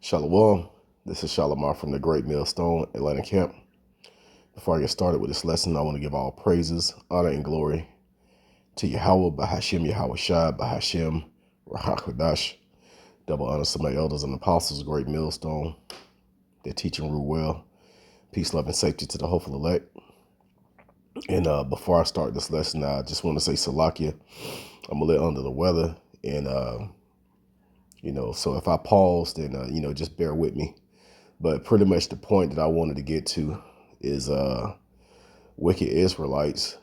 Shalom. This is Shalimar from the Great Millstone Atlanta Camp. Before I get started with this lesson, I want to give all praises, honor, and glory to Yahweh, Bahashim, Yahweh Shai, Bahashim, Rahakodash. Double honors to my elders and apostles, Great Millstone. They're teaching real well. Peace, love, and safety to the hopeful elect. And before I start this lesson, I just want to say Salakia. I'm a little under the weather. And, so if I pause, then, just bear with me. But pretty much the point that I wanted to get to is wicked Israelites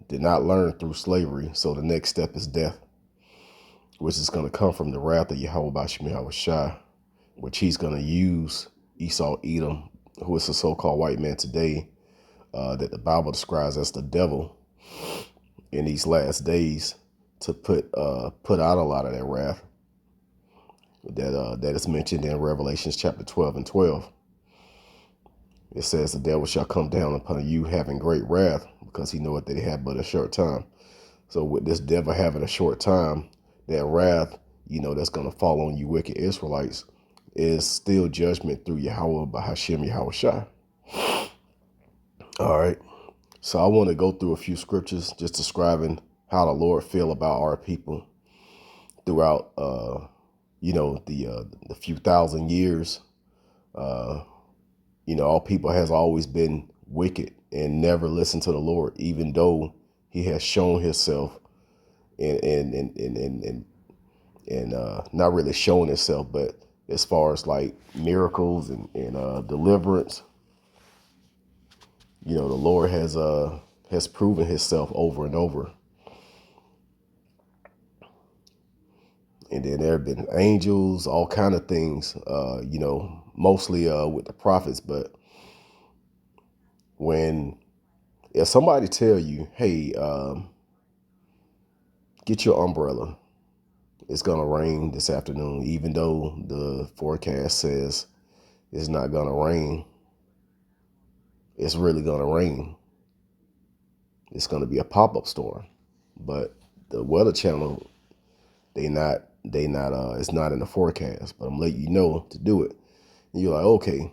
did not learn through slavery. So the next step is death, which is going to come from the wrath of Yahweh Bashim Yahweh Shai, which he's going to use Esau Edom, who is a so-called white man today, that the Bible describes as the devil in these last days, to put out a lot of that wrath that is mentioned in Revelations chapter 12 and 12. It says the devil shall come down upon you having great wrath, because he knoweth that he had but a short time. So with this devil having a short time, that wrath, that's going to fall on you wicked Israelites is still judgment through Yahweh Bahashim Yahweh Shai. All right. So I want to go through a few scriptures just describing how the Lord feel about our people throughout, the few thousand years. All people has always been wicked and never listened to the Lord, even though he has shown himself and not really showing himself, but as far as like miracles and deliverance, the Lord has proven himself over and over. And then there have been angels, all kind of things, mostly with the prophets. But if somebody tell you, hey, get your umbrella, it's going to rain this afternoon, even though the forecast says it's not going to rain, it's really going to rain. It's going to be a pop-up storm. But the Weather Channel, it's not in the forecast, but I'm letting you know to do it. And you're like, okay.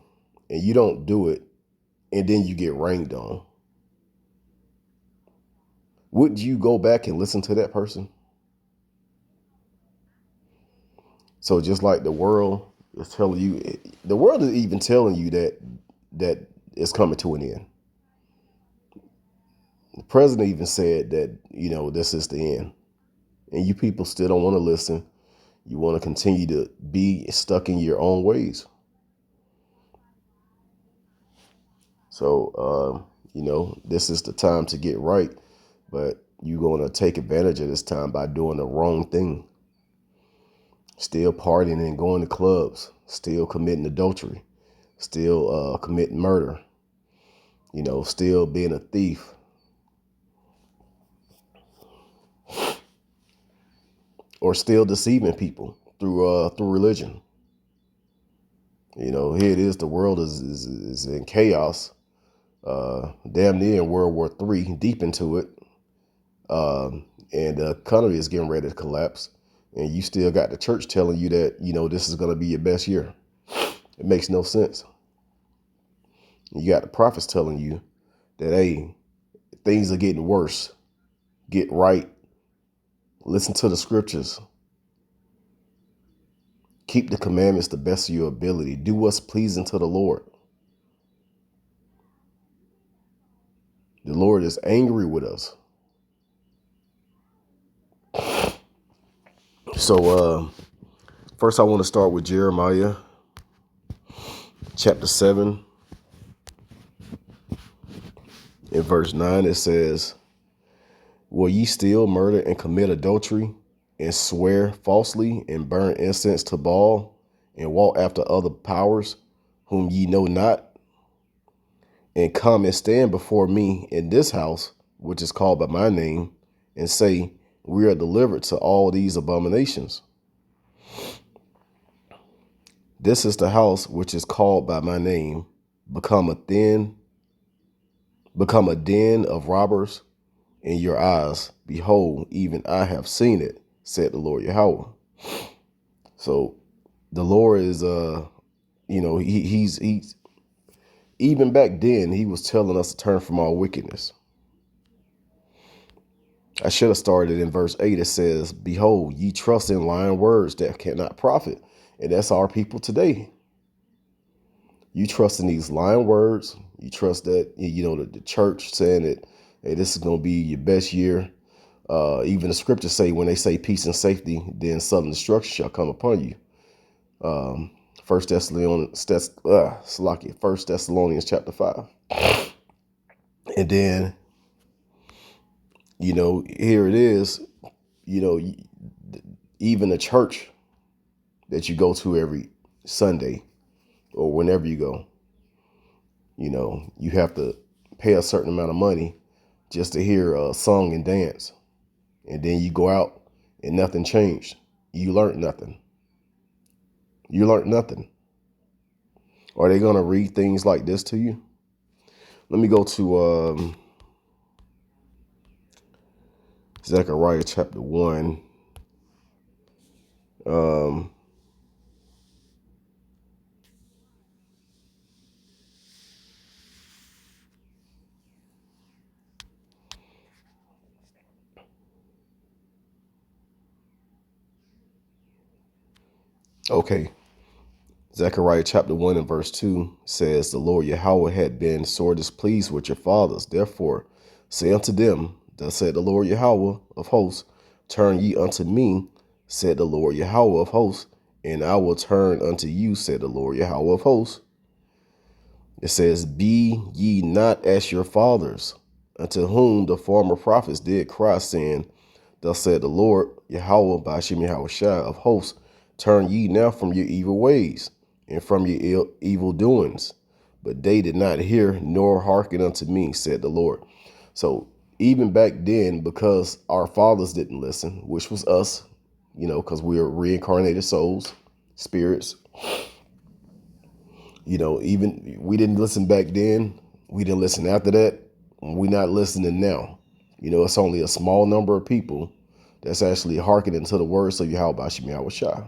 And you don't do it, and then you get rained on. Would you go back and listen to that person? So just like the world is telling you, the world is even telling you that it's coming to an end. The president even said that, this is the end. And you people still don't want to listen. You want to continue to be stuck in your own ways. So, this is the time to get right. But you're going to take advantage of this time by doing the wrong thing. Still partying and going to clubs. Still committing adultery. Still committing murder. Still being a thief. Or still deceiving people through religion. Here it is. The world is in chaos. Damn near in World War III, deep into it. And the economy is getting ready to collapse. And you still got the church telling you that, this is going to be your best year. It makes no sense. You got the prophets telling you that, hey, things are getting worse. Get right. Listen to the scriptures. Keep the commandments the best of your ability. Do what's pleasing to the Lord. The Lord is angry with us. So first I want to start with Jeremiah chapter 7. In verse 9 it says, will ye still murder and commit adultery and swear falsely and burn incense to Baal and walk after other powers whom ye know not, and come and stand before me in this house, which is called by my name, and say, we are delivered to all these abominations. This is the house which is called by my name, become a den of robbers in your eyes. Behold, even I have seen it, said the Lord Yahweh. So the Lord is he's even back then he was telling us to turn from our wickedness. I should have started in verse 8. It says, "Behold, ye trust in lying words that cannot profit." And that's our people today. You trust in these lying words. You trust that, the church saying that, hey, this is going to be your best year. Even the scriptures say when they say peace and safety, then sudden destruction shall come upon you. First Thessalonians chapter 5. And then, here it is, even the church that you go to every Sunday or whenever you go, you have to pay a certain amount of money just to hear a song and dance. And then you go out and nothing changed. You learned nothing. You learned nothing. Are they going to read things like this to you? Let me go to Zechariah chapter 1. Okay. Zechariah chapter 1 and verse 2 says, "The Lord Yahweh had been sore displeased with your fathers. Therefore, say unto them, thus said the Lord Yahweh of hosts, turn ye unto me, said the Lord Yahweh of hosts, and I will turn unto you, said the Lord Yahweh of hosts." It says, "Be ye not as your fathers, unto whom the former prophets did cry, saying, thus said the Lord Yahweh by Hashem Yahweh Shai of hosts, turn ye now from your evil ways and from your evil doings. But they did not hear nor hearken unto me, said the Lord." So even back then, because our fathers didn't listen, which was us, because we are reincarnated souls, spirits, even we didn't listen back then. We didn't listen after that. We're not listening now. It's only a small number of people that's actually hearkening to the words of Yahweh Hashem Yahweh Shai.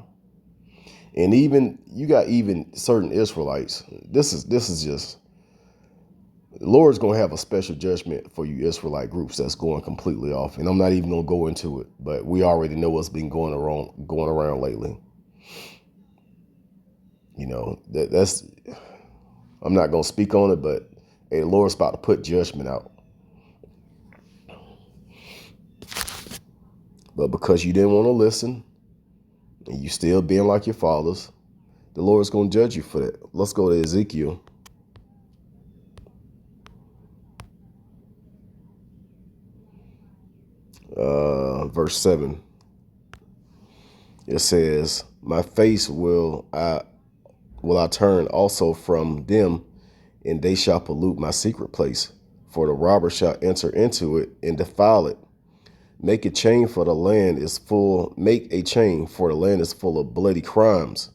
And even you got even certain Israelites. This is just the Lord's gonna have a special judgment for you Israelite groups that's going completely off. And I'm not even gonna go into it, but we already know what's been going around lately. That's I'm not gonna speak on it, but hey, the Lord's about to put judgment out. But because you didn't want to listen and you still being like your fathers, the Lord's going to judge you for that. Let's go to Ezekiel. Verse 7. It says, "My face will I turn also from them, and they shall pollute my secret place. For the robber shall enter into it and defile it. Make a chain, for the land is full. Make a chain, for the land is full of bloody crimes,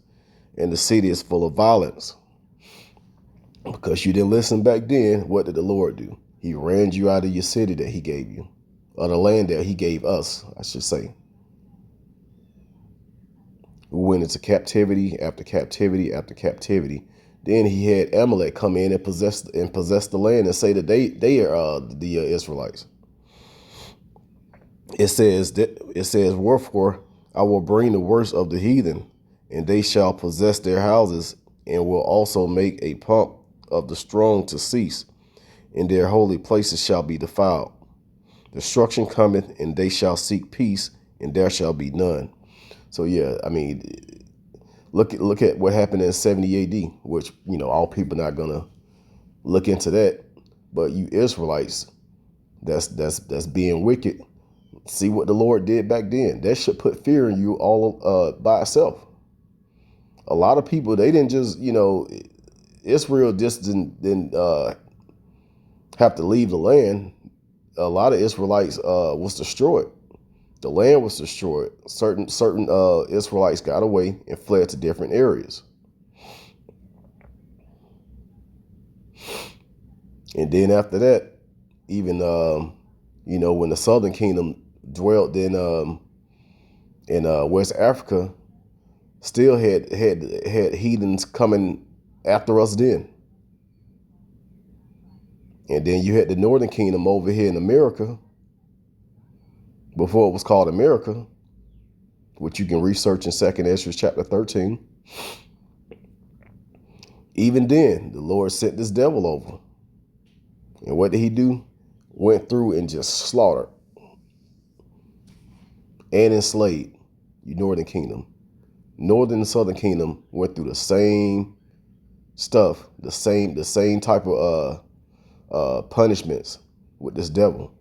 and the city is full of violence." Because you didn't listen back then, what did the Lord do? He ran you out of your city that he gave you, or the land that he gave us, I should say. We went into captivity after captivity after captivity. Then he had Amalek come in and possess the land and say that they are the Israelites. It says, "Wherefore I will bring the worst of the heathen, and they shall possess their houses, and will also make a pomp of the strong to cease, and their holy places shall be defiled. Destruction cometh, and they shall seek peace, and there shall be none." So yeah, I mean, look at what happened in 70 AD, which all people not gonna look into that, but you Israelites that's being wicked, see what the Lord did back then. That should put fear in you all by itself. A lot of people, they didn't just Israel just didn't have to leave the land. A lot of Israelites was destroyed. The land was destroyed. Certain Israelites got away and fled to different areas. And then after that, even when the Southern Kingdom dwelt in West Africa, still had heathens coming after us then. And then you had the northern kingdom over here in America before it was called America, which you can research in 2nd Ezra chapter 13. Even then, the Lord sent this devil over. And what did he do? Went through and just slaughtered and enslaved you northern kingdom. Northern and southern kingdom went through the same stuff, the same type of punishments with this devil.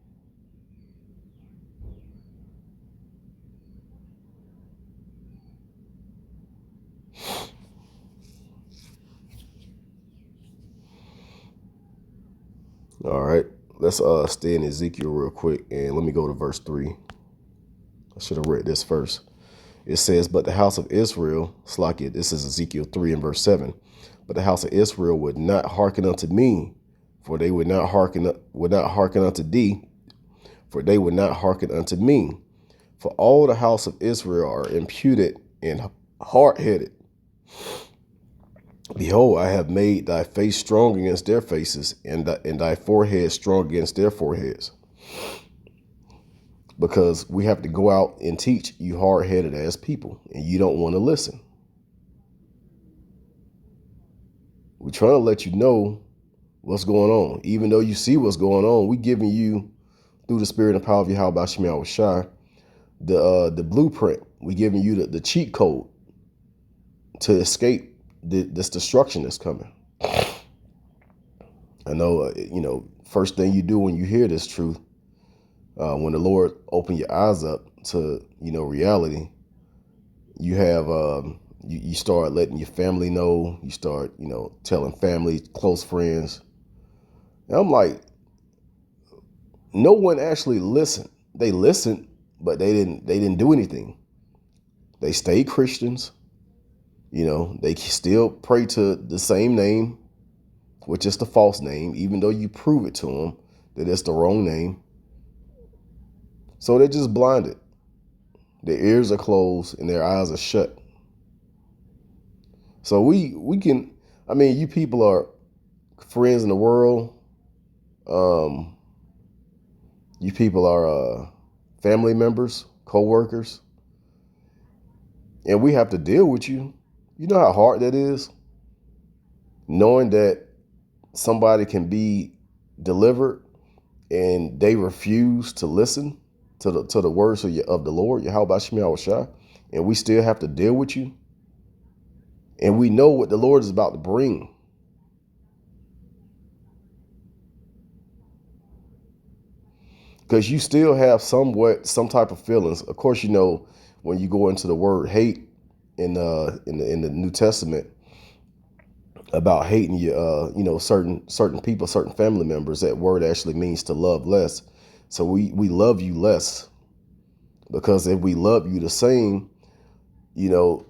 All right, let's stay in Ezekiel real quick, and let me go to verse 3. I should have read this first. It says, but the house of Israel, Slakia, this is Ezekiel 3 and verse 7. But the house of Israel would not hearken unto me, for they would not hearken unto thee, for they would not hearken unto me. For all the house of Israel are imputed and hard-headed. Behold, I have made thy face strong against their faces, and thy forehead strong against their foreheads. Because we have to go out and teach you hard-headed as people, and you don't want to listen. We're trying to let you know what's going on. Even though you see what's going on, we giving you, through the spirit and power of Yahweh Shemiah Shai, the blueprint. We giving you the cheat code to escape this destruction that's coming. I know, first thing you do when you hear this truth, when the Lord open your eyes up to, reality, you have, you start letting your family know, you start, telling family, close friends. And I'm like, no one actually listened. They listened, but they didn't do anything. They stayed Christians. They still pray to the same name, which is the false name, even though you prove it to them that it's the wrong name. So they're just blinded. Their ears are closed and their eyes are shut. So we can, you people are friends in the world. You people are family members, co-workers. And we have to deal with you. You know how hard that is? Knowing that somebody can be delivered and they refuse to listen to the words of the Lord, Yahweh Shemiah Shai, and we still have to deal with you. And we know what the Lord is about to bring. Because you still have some type of feelings. Of course, when you go into the word hate in the New Testament about hating your certain people, certain family members, that word actually means to love less. So we love you less, because if we love you the same, it'll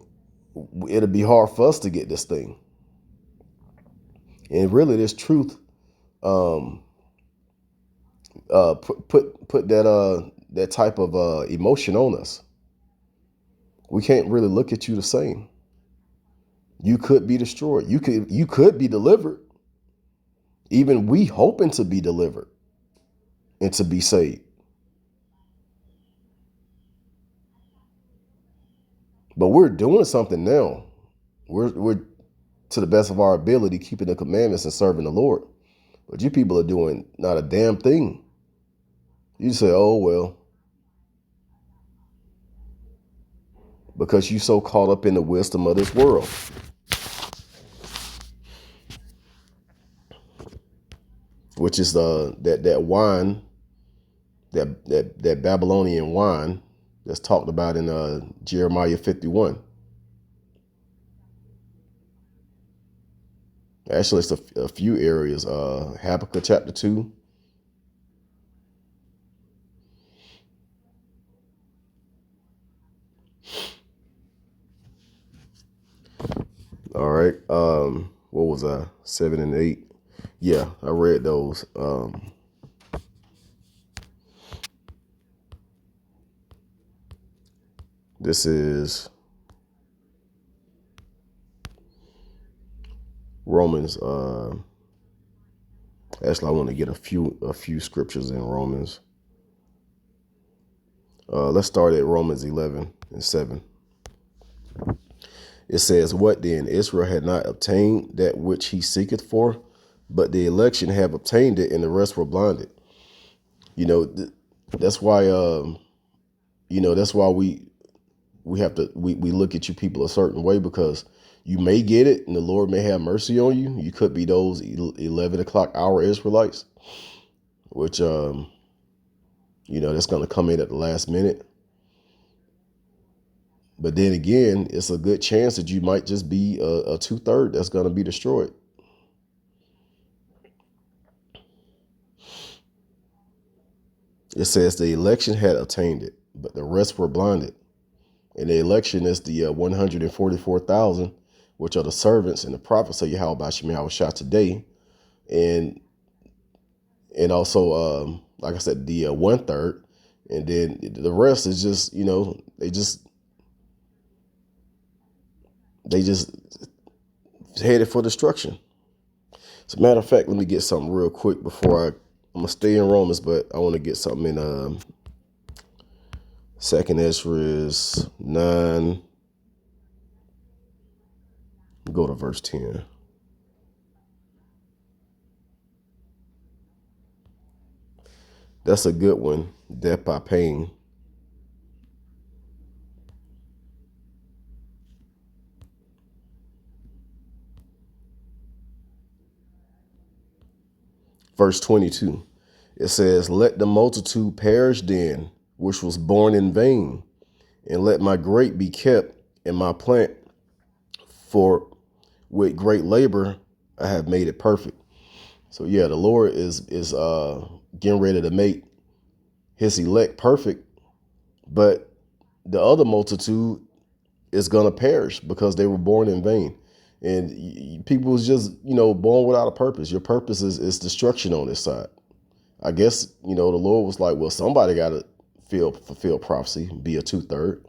be hard for us to get this thing. And really, this truth, put that type of emotion on us. We can't really look at you the same. You could be destroyed. You could be delivered. Even we hoping to be delivered and to be saved. But we're doing something now. We're to the best of our ability keeping the commandments and serving the Lord. But you people are doing not a damn thing. You say, oh, well, because you so caught up in the wisdom of this world. Which is that wine, that Babylonian wine that's talked about in Jeremiah 51. Actually, it's a few areas. Habakkuk chapter 2. All right. What was I? 7 and 8. Yeah, I read those. This is Romans. Actually, I want to get a few scriptures in Romans. Let's start at Romans 11:7. It says, "What then? Israel had not obtained that which he seeketh for, but the election have obtained it, and the rest were blinded." You know, that's why. That's why we have to we look at you people a certain way, because you may get it, and the Lord may have mercy on you. You could be those 11 o'clock hour Israelites, which that's going to come in at the last minute. But then again, it's a good chance that you might just be a 2/3 that's going to be destroyed. It says the election had obtained it, but the rest were blinded. And the election is the 144,000, which are the servants and the prophets of Yahweh Shah today. And also, like I said, the 1/3. And then the rest is just, they just headed for destruction. As a matter of fact, let me get something real quick before I'm going to stay in Romans, but I want to get something in Second Ezra 9. Go to verse 10. That's a good one. Death by pain. Verse 22. It says, "Let the multitude perish then, which was born in vain, and let my grape be kept and my plant, for with great labor I have made it perfect." So yeah, the Lord is getting ready to make his elect perfect, but the other multitude is going to perish because they were born in vain. And people is just, born without a purpose. Your purpose is destruction on this side. I guess, the Lord was like, well, somebody got to fulfill prophecy, be a 2/3.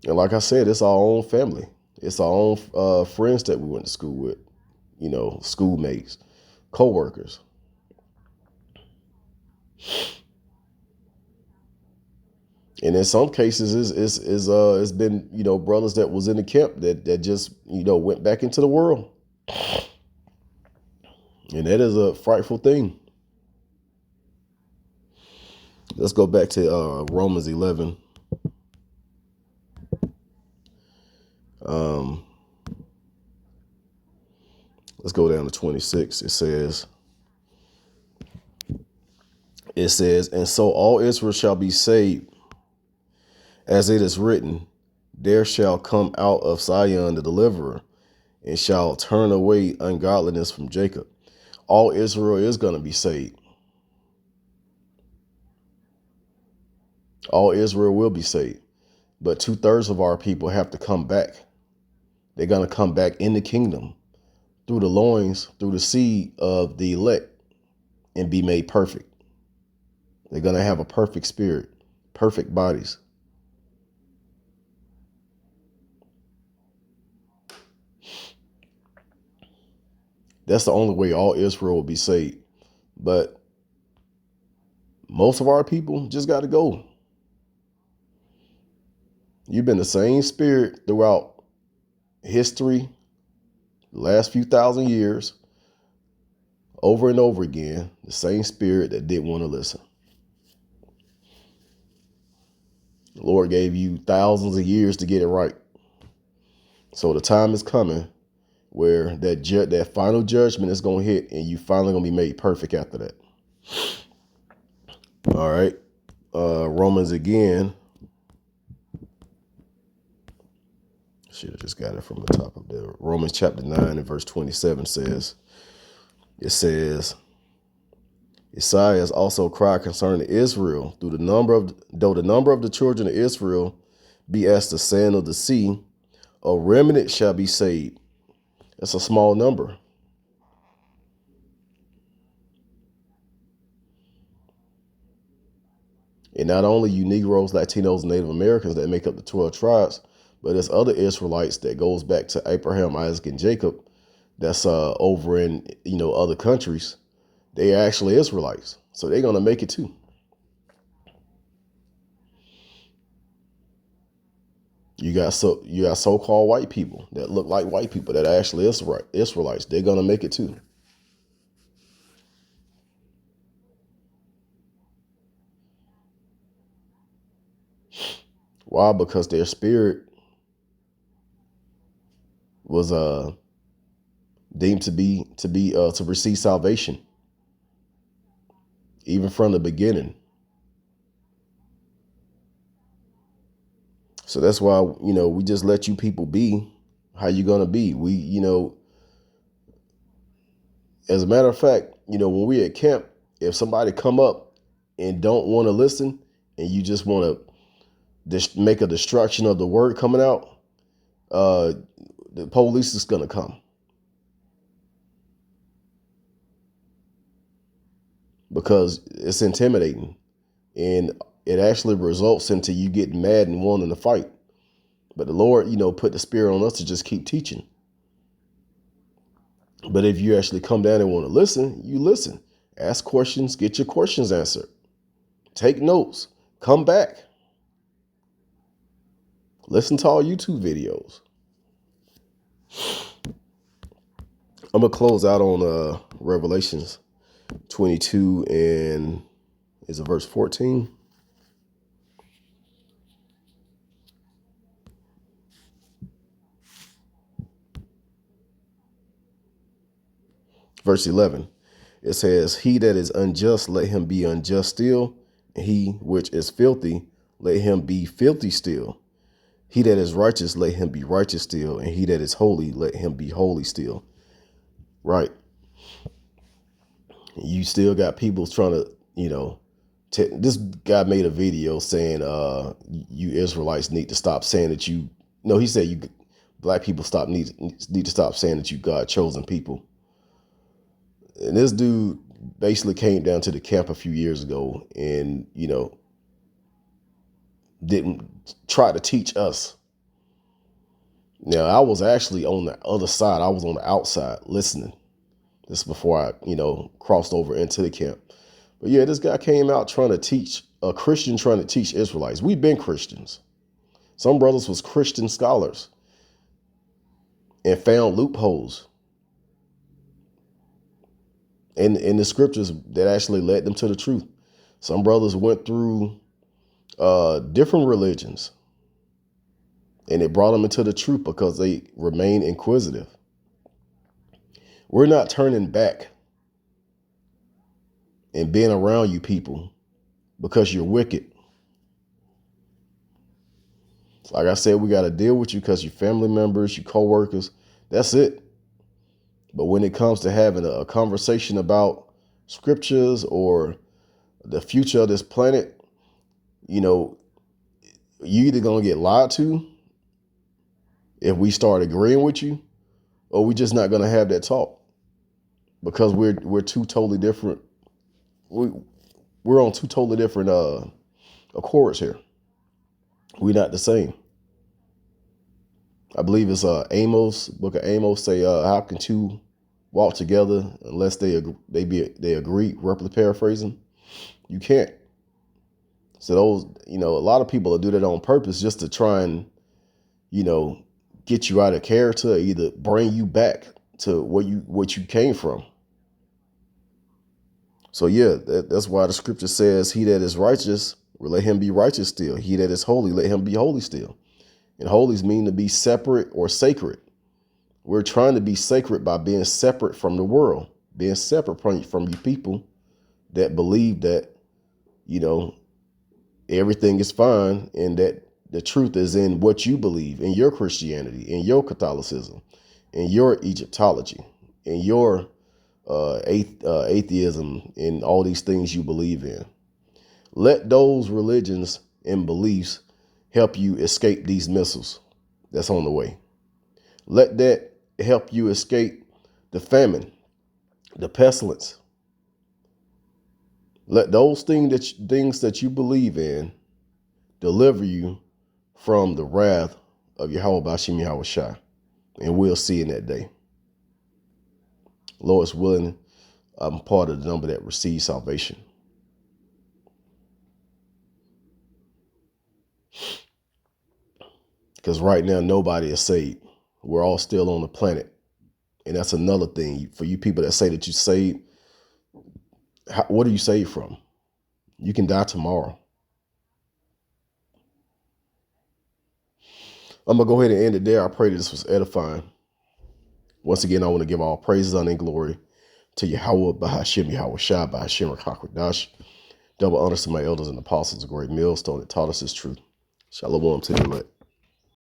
And like I said, it's our own family. It's our own friends that we went to school with, schoolmates, co-workers. And in some cases, it's been, brothers that was in the camp that just, went back into the world. And that is a frightful thing. Let's go back to Romans 11. Let's go down to 26. It says, "And so all Israel shall be saved, as it is written, there shall come out of Zion the deliverer, and shall turn away ungodliness from Jacob." All Israel is going to be saved. All Israel will be saved. But 2/3 of our people have to come back. They're going to come back in the kingdom through the loins, through the seed of the elect, and be made perfect. They're going to have a perfect spirit, perfect bodies. That's the only way all Israel will be saved. But most of our people just got to go. You've been the same spirit throughout history, the last few thousand years, over and over again, the same spirit that didn't want to listen. The Lord gave you thousands of years to get it right. So the time is coming where that final judgment is going to hit, and you finally going to be made perfect after that. All right. Romans again. Should have just got it from the top of there. Romans chapter 9 and verse 27 says, Isaiah has also cried concerning Israel, though the number of the children of Israel be as the sand of the sea, a remnant shall be saved. That's a small number. And not only you Negroes, Latinos, and Native Americans that make up the 12 tribes, But there's other Israelites that goes back to Abraham, Isaac, and Jacob. That's over in other countries. They are actually Israelites, so they're gonna make it too. You got so-called white people that look like white people that are actually Israelites. They're gonna make it too. Why? Because their spirit was deemed to receive salvation even from the beginning. So that's why we just let you people be how you're gonna be. As a matter of fact, when we at camp, if somebody come up and don't want to listen, and you just want to make a destruction of the word coming out, the police is gonna come, because it's intimidating, and it actually results into you getting mad and wanting to fight. But the Lord, put the spirit on us to just keep teaching. But if you actually come down and want to listen, you listen. Ask questions, get your questions answered. Take notes. Come back. Listen to our YouTube videos. I'm going to close out on Revelations 22 and is it verse 14? Verse 11. It says, "He that is unjust, let him be unjust still. And he which is filthy, let him be filthy still. He that is righteous, let him be righteous still. And he that is holy, let him be holy still." Right. You still got people trying to, this guy made a video saying, you Israelites need to stop saying that you, no, he said you black people need to stop saying that you God chosen people. And this dude basically came down to the camp a few years ago and, didn't try to teach us. Now, I was actually on the other side. I was on the outside listening. This is before I, crossed over into the camp. But yeah, this guy came out trying to teach, a Christian trying to teach Israelites. We've been Christians. Some brothers was Christian scholars and found loopholes in the scriptures that actually led them to the truth. Some brothers went through different religions and it brought them into the truth because they remain inquisitive. We're not turning back and being around you people because you're wicked. Like I said, we got to deal with you because you're family members, your co-workers. That's it. But when it comes to having a conversation about scriptures or the future of this planet, you either going to get lied to if we start agreeing with you, or we just not going to have that talk because we're two totally different. We're on two totally different accords here. We're not the same. I believe it's Amos, book of Amos say, how can two walk together unless they agree, roughly paraphrasing? You can't. So those, a lot of people will do that on purpose just to try and, get you out of character, either bring you back to what you came from. So yeah, that's why the scripture says, "He that is righteous, let him be righteous still. He that is holy, let him be holy still." And holies mean to be separate or sacred. We're trying to be sacred by being separate from the world, being separate from you people that believe that, everything is fine and that the truth is in what you believe, in your Christianity, in your Catholicism, in your Egyptology, in your atheism, in all these things you believe in. Let those religions and beliefs help you escape these missiles that's on the way. Let that help you escape the famine, the pestilence. Let those things that you believe in deliver you from the wrath of Yahweh Bashim Yahweh Shai. And we'll see in that day. Lord's willing, I'm part of the number that receives salvation. Because right now, nobody is saved. We're all still on the planet. And that's another thing. For you people that say that you saved, what are you saved from? You can die tomorrow. I'm going to go ahead and end it there. I pray that this was edifying. Once again, I want to give all praises, honor, and glory to Yahweh, Bahashim, Yahweh Shai, Bahashim, Rakakwadash. Double honors to my elders and apostles, a great millstone that taught us this truth. Shalom to the elect.